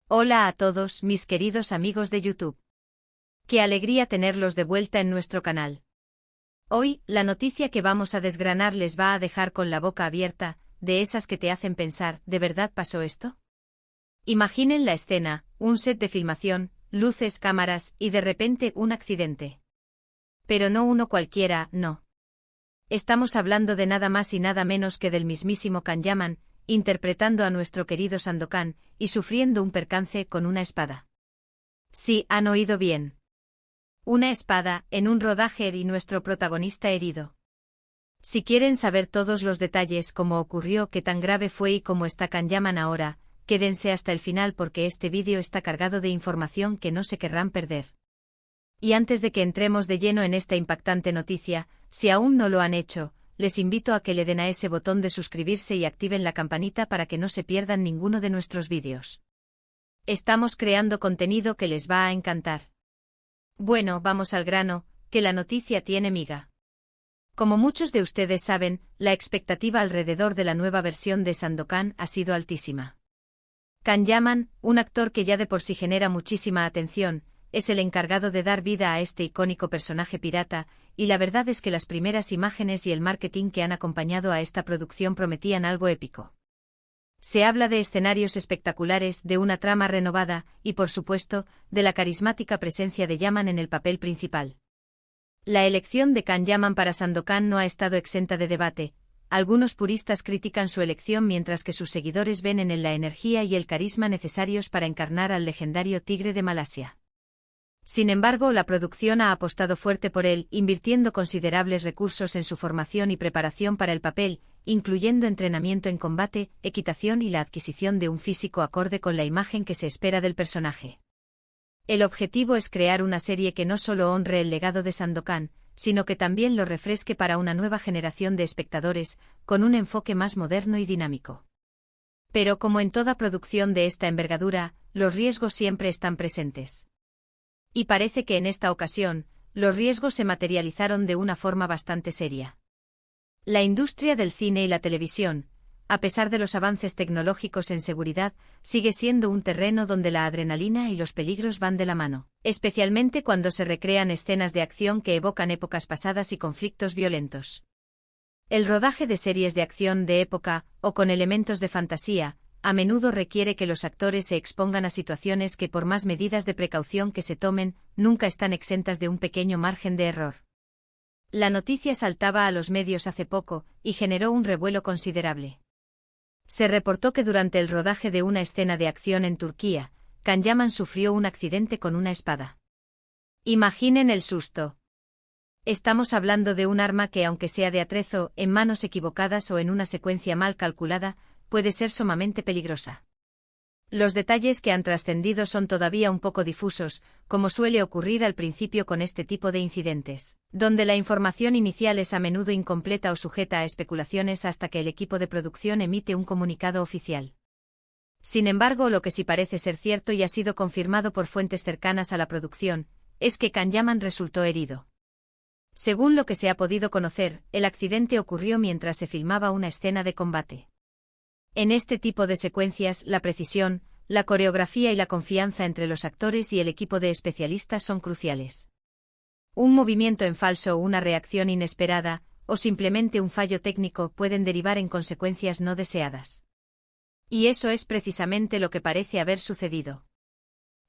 Hola a todos, mis queridos amigos de YouTube. Qué alegría tenerlos de vuelta en nuestro canal. Hoy, la noticia que vamos a desgranar les va a dejar con la boca abierta, de esas que te hacen pensar, ¿de verdad pasó esto? Imaginen la escena, un set de filmación, luces, cámaras, y de repente un accidente. Pero no uno cualquiera, no. Estamos hablando de nada más y nada menos que del mismísimo Kanyaman, interpretando a nuestro querido Sandokan, y sufriendo un percance con una espada. Sí, han oído bien. Una espada, en un rodaje y nuestro protagonista herido. Si quieren saber todos los detalles, cómo ocurrió, qué tan grave fue y cómo está Kanyaman ahora, quédense hasta el final porque este vídeo está cargado de información que no se querrán perder. Y antes de que entremos de lleno en esta impactante noticia, si aún no lo han hecho, les invito a que le den a ese botón de suscribirse y activen la campanita para que no se pierdan ninguno de nuestros vídeos. Estamos creando contenido que les va a encantar. Bueno, vamos al grano, que la noticia tiene miga. Como muchos de ustedes saben, la expectativa alrededor de la nueva versión de Sandokan ha sido altísima. Kanyaman, un actor que ya de por sí genera muchísima atención, es el encargado de dar vida a este icónico personaje pirata, y la verdad es que las primeras imágenes y el marketing que han acompañado a esta producción prometían algo épico. Se habla de escenarios espectaculares, de una trama renovada, y por supuesto, de la carismática presencia de Yaman en el papel principal. La elección de Kanyaman para Sandokan no ha estado exenta de debate. Algunos puristas critican su elección mientras que sus seguidores ven en él la energía y el carisma necesarios para encarnar al legendario tigre de Malasia. Sin embargo, la producción ha apostado fuerte por él, invirtiendo considerables recursos en su formación y preparación para el papel, incluyendo entrenamiento en combate, equitación y la adquisición de un físico acorde con la imagen que se espera del personaje. El objetivo es crear una serie que no solo honre el legado de Sandokan, sino que también lo refresque para una nueva generación de espectadores, con un enfoque más moderno y dinámico. Pero como en toda producción de esta envergadura, los riesgos siempre están presentes. Y parece que en esta ocasión, los riesgos se materializaron de una forma bastante seria. La industria del cine y la televisión, a pesar de los avances tecnológicos en seguridad, sigue siendo un terreno donde la adrenalina y los peligros van de la mano, especialmente cuando se recrean escenas de acción que evocan épocas pasadas y conflictos violentos. El rodaje de series de acción de época, o con elementos de fantasía, a menudo requiere que los actores se expongan a situaciones que por más medidas de precaución que se tomen, nunca están exentas de un pequeño margen de error. La noticia saltaba a los medios hace poco, y generó un revuelo considerable. Se reportó que durante el rodaje de una escena de acción en Turquía, Kanyaman sufrió un accidente con una espada. Imaginen el susto. Estamos hablando de un arma que, aunque sea de atrezo, en manos equivocadas o en una secuencia mal calculada, puede ser sumamente peligrosa. Los detalles que han trascendido son todavía un poco difusos, como suele ocurrir al principio con este tipo de incidentes, donde la información inicial es a menudo incompleta o sujeta a especulaciones hasta que el equipo de producción emite un comunicado oficial. Sin embargo, lo que sí parece ser cierto y ha sido confirmado por fuentes cercanas a la producción, es que Kanyaman resultó herido. Según lo que se ha podido conocer, el accidente ocurrió mientras se filmaba una escena de combate. En este tipo de secuencias, la precisión, la coreografía y la confianza entre los actores y el equipo de especialistas son cruciales. Un movimiento en falso o una reacción inesperada, o simplemente un fallo técnico pueden derivar en consecuencias no deseadas. Y eso es precisamente lo que parece haber sucedido.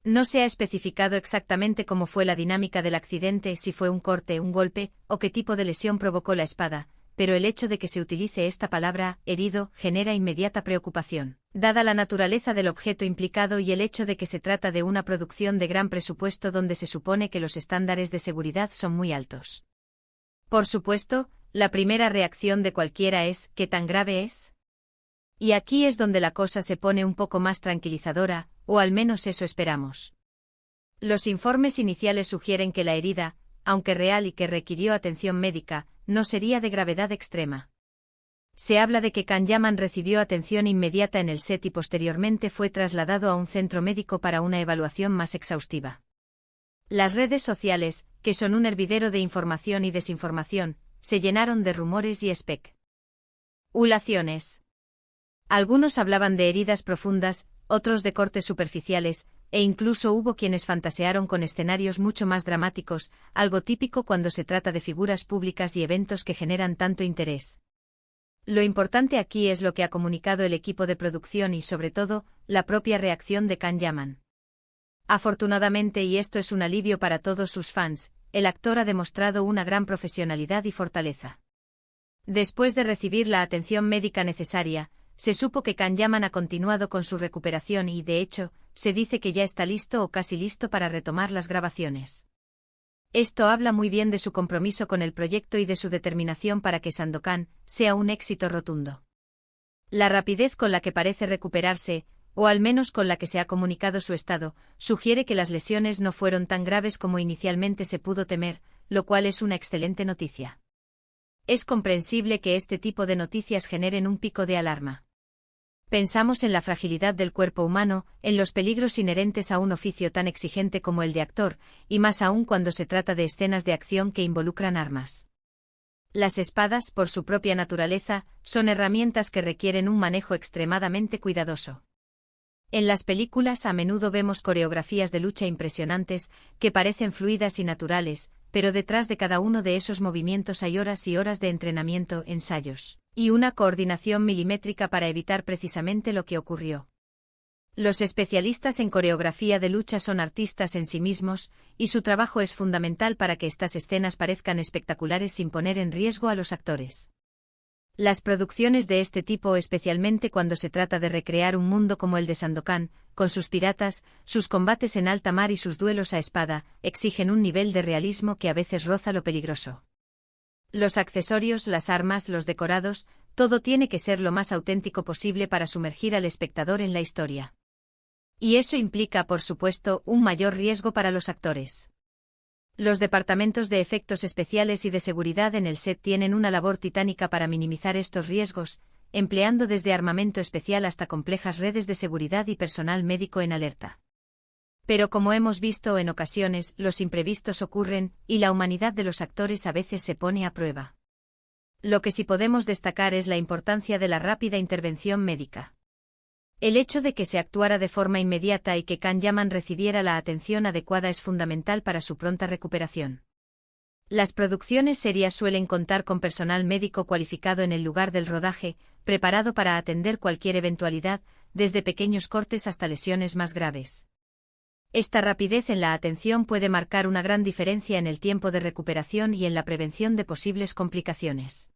No se ha especificado exactamente cómo fue la dinámica del accidente, si fue un corte, un golpe, o qué tipo de lesión provocó la espada, pero el hecho de que se utilice esta palabra, herido, genera inmediata preocupación, dada la naturaleza del objeto implicado y el hecho de que se trata de una producción de gran presupuesto donde se supone que los estándares de seguridad son muy altos. Por supuesto, la primera reacción de cualquiera es, ¿qué tan grave es? Y aquí es donde la cosa se pone un poco más tranquilizadora, o al menos eso esperamos. Los informes iniciales sugieren que la herida, aunque real y que requirió atención médica, no sería de gravedad extrema. Se habla de que Kanyaman recibió atención inmediata en el set y posteriormente fue trasladado a un centro médico para una evaluación más exhaustiva. Las redes sociales, que son un hervidero de información y desinformación, se llenaron de rumores y especulaciones. Algunos hablaban de heridas profundas, otros de cortes superficiales, e incluso hubo quienes fantasearon con escenarios mucho más dramáticos, algo típico cuando se trata de figuras públicas y eventos que generan tanto interés. Lo importante aquí es lo que ha comunicado el equipo de producción y, sobre todo, la propia reacción de Can Yaman. Afortunadamente, y esto es un alivio para todos sus fans, el actor ha demostrado una gran profesionalidad y fortaleza. Después de recibir la atención médica necesaria, se supo que Can Yaman ha continuado con su recuperación y, de hecho, se dice que ya está listo o casi listo para retomar las grabaciones. Esto habla muy bien de su compromiso con el proyecto y de su determinación para que Sandokan sea un éxito rotundo. La rapidez con la que parece recuperarse, o al menos con la que se ha comunicado su estado, sugiere que las lesiones no fueron tan graves como inicialmente se pudo temer, lo cual es una excelente noticia. Es comprensible que este tipo de noticias generen un pico de alarma. Pensamos en la fragilidad del cuerpo humano, en los peligros inherentes a un oficio tan exigente como el de actor, y más aún cuando se trata de escenas de acción que involucran armas. Las espadas, por su propia naturaleza, son herramientas que requieren un manejo extremadamente cuidadoso. En las películas a menudo vemos coreografías de lucha impresionantes, que parecen fluidas y naturales, pero detrás de cada uno de esos movimientos hay horas y horas de entrenamiento, ensayos, y una coordinación milimétrica para evitar precisamente lo que ocurrió. Los especialistas en coreografía de lucha son artistas en sí mismos, y su trabajo es fundamental para que estas escenas parezcan espectaculares sin poner en riesgo a los actores. Las producciones de este tipo, especialmente cuando se trata de recrear un mundo como el de Sandokan, con sus piratas, sus combates en alta mar y sus duelos a espada, exigen un nivel de realismo que a veces roza lo peligroso. Los accesorios, las armas, los decorados, todo tiene que ser lo más auténtico posible para sumergir al espectador en la historia. Y eso implica, por supuesto, un mayor riesgo para los actores. Los departamentos de efectos especiales y de seguridad en el set tienen una labor titánica para minimizar estos riesgos, empleando desde armamento especial hasta complejas redes de seguridad y personal médico en alerta. Pero como hemos visto en ocasiones, los imprevistos ocurren, y la humanidad de los actores a veces se pone a prueba. Lo que sí podemos destacar es la importancia de la rápida intervención médica. El hecho de que se actuara de forma inmediata y que Can Yaman recibiera la atención adecuada es fundamental para su pronta recuperación. Las producciones serias suelen contar con personal médico cualificado en el lugar del rodaje, preparado para atender cualquier eventualidad, desde pequeños cortes hasta lesiones más graves. Esta rapidez en la atención puede marcar una gran diferencia en el tiempo de recuperación y en la prevención de posibles complicaciones.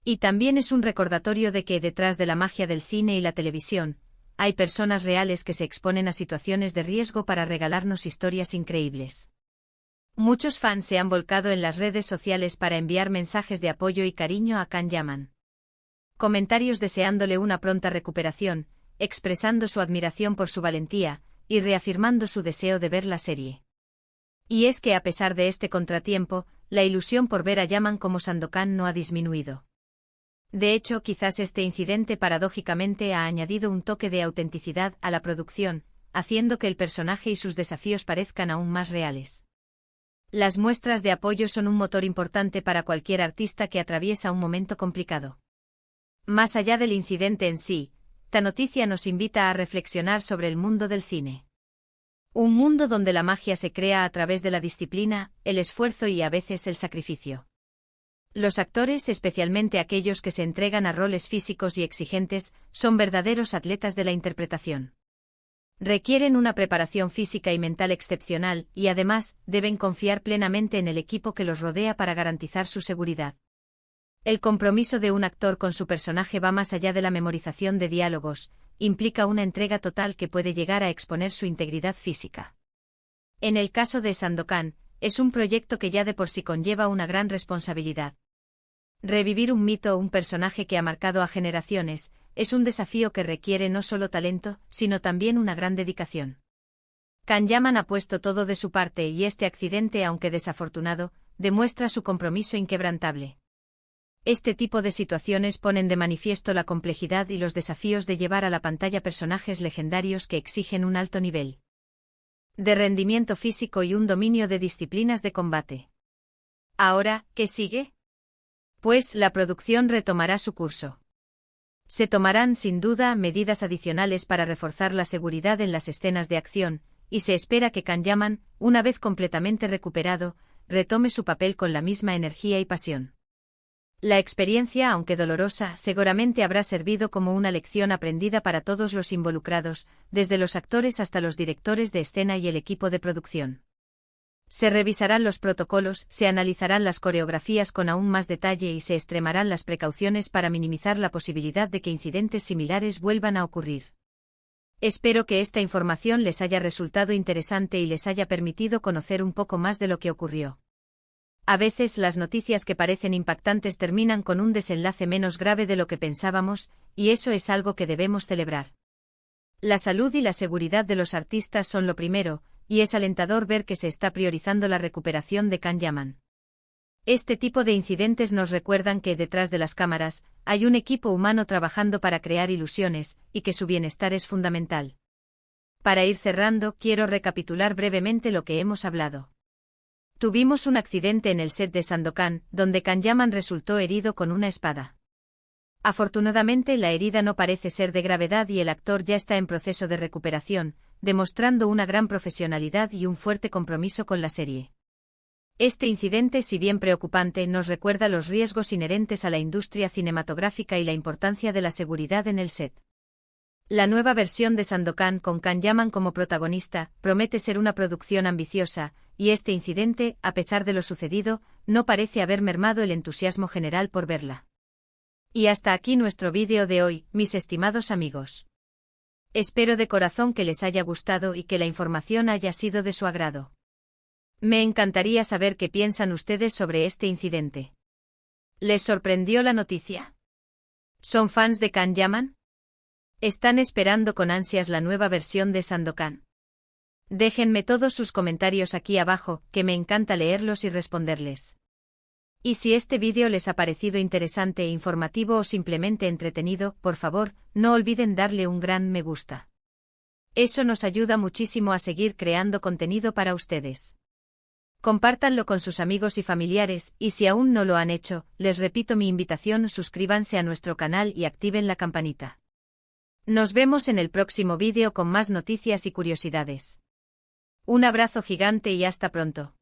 Y también es un recordatorio de que detrás de la magia del cine y la televisión, hay personas reales que se exponen a situaciones de riesgo para regalarnos historias increíbles. Muchos fans se han volcado en las redes sociales para enviar mensajes de apoyo y cariño a Can Yaman. Comentarios deseándole una pronta recuperación, expresando su admiración por su valentía, y reafirmando su deseo de ver la serie. Y es que a pesar de este contratiempo, la ilusión por ver a Yaman como Sandokan no ha disminuido. De hecho, quizás este incidente paradójicamente ha añadido un toque de autenticidad a la producción, haciendo que el personaje y sus desafíos parezcan aún más reales. Las muestras de apoyo son un motor importante para cualquier artista que atraviesa un momento complicado. Más allá del incidente en sí, esta noticia nos invita a reflexionar sobre el mundo del cine. Un mundo donde la magia se crea a través de la disciplina, el esfuerzo y a veces el sacrificio. Los actores, especialmente aquellos que se entregan a roles físicos y exigentes, son verdaderos atletas de la interpretación. Requieren una preparación física y mental excepcional, y además, deben confiar plenamente en el equipo que los rodea para garantizar su seguridad. El compromiso de un actor con su personaje va más allá de la memorización de diálogos, implica una entrega total que puede llegar a exponer su integridad física. En el caso de Sandokan, es un proyecto que ya de por sí conlleva una gran responsabilidad. Revivir un mito o un personaje que ha marcado a generaciones, es un desafío que requiere no solo talento, sino también una gran dedicación. Can Yaman ha puesto todo de su parte y este accidente, aunque desafortunado, demuestra su compromiso inquebrantable. Este tipo de situaciones ponen de manifiesto la complejidad y los desafíos de llevar a la pantalla personajes legendarios que exigen un alto nivel de rendimiento físico y un dominio de disciplinas de combate. Ahora, ¿qué sigue? Pues la producción retomará su curso. Se tomarán sin duda medidas adicionales para reforzar la seguridad en las escenas de acción, y se espera que Kanyaman, una vez completamente recuperado, retome su papel con la misma energía y pasión. La experiencia, aunque dolorosa, seguramente habrá servido como una lección aprendida para todos los involucrados, desde los actores hasta los directores de escena y el equipo de producción. Se revisarán los protocolos, se analizarán las coreografías con aún más detalle y se extremarán las precauciones para minimizar la posibilidad de que incidentes similares vuelvan a ocurrir. Espero que esta información les haya resultado interesante y les haya permitido conocer un poco más de lo que ocurrió. A veces las noticias que parecen impactantes terminan con un desenlace menos grave de lo que pensábamos, y eso es algo que debemos celebrar. La salud y la seguridad de los artistas son lo primero, y es alentador ver que se está priorizando la recuperación de Kanyaman. Este tipo de incidentes nos recuerdan que detrás de las cámaras hay un equipo humano trabajando para crear ilusiones, y que su bienestar es fundamental. Para ir cerrando, quiero recapitular brevemente lo que hemos hablado. Tuvimos un accidente en el set de Sandokan, donde Kanyaman resultó herido con una espada. Afortunadamente la herida no parece ser de gravedad y el actor ya está en proceso de recuperación, demostrando una gran profesionalidad y un fuerte compromiso con la serie. Este incidente, si bien preocupante, nos recuerda los riesgos inherentes a la industria cinematográfica y la importancia de la seguridad en el set. La nueva versión de Sandokan con Kanyaman como protagonista promete ser una producción ambiciosa, y este incidente, a pesar de lo sucedido, no parece haber mermado el entusiasmo general por verla. Y hasta aquí nuestro vídeo de hoy, mis estimados amigos. Espero de corazón que les haya gustado y que la información haya sido de su agrado. Me encantaría saber qué piensan ustedes sobre este incidente. ¿Les sorprendió la noticia? ¿Son fans de Kanyaman? ¿Están esperando con ansias la nueva versión de Sandokan? Déjenme todos sus comentarios aquí abajo, que me encanta leerlos y responderles. Y si este vídeo les ha parecido interesante e informativo o simplemente entretenido, por favor, no olviden darle un gran me gusta. Eso nos ayuda muchísimo a seguir creando contenido para ustedes. Compártanlo con sus amigos y familiares, y si aún no lo han hecho, les repito mi invitación: suscríbanse a nuestro canal y activen la campanita. Nos vemos en el próximo vídeo con más noticias y curiosidades. Un abrazo gigante y hasta pronto.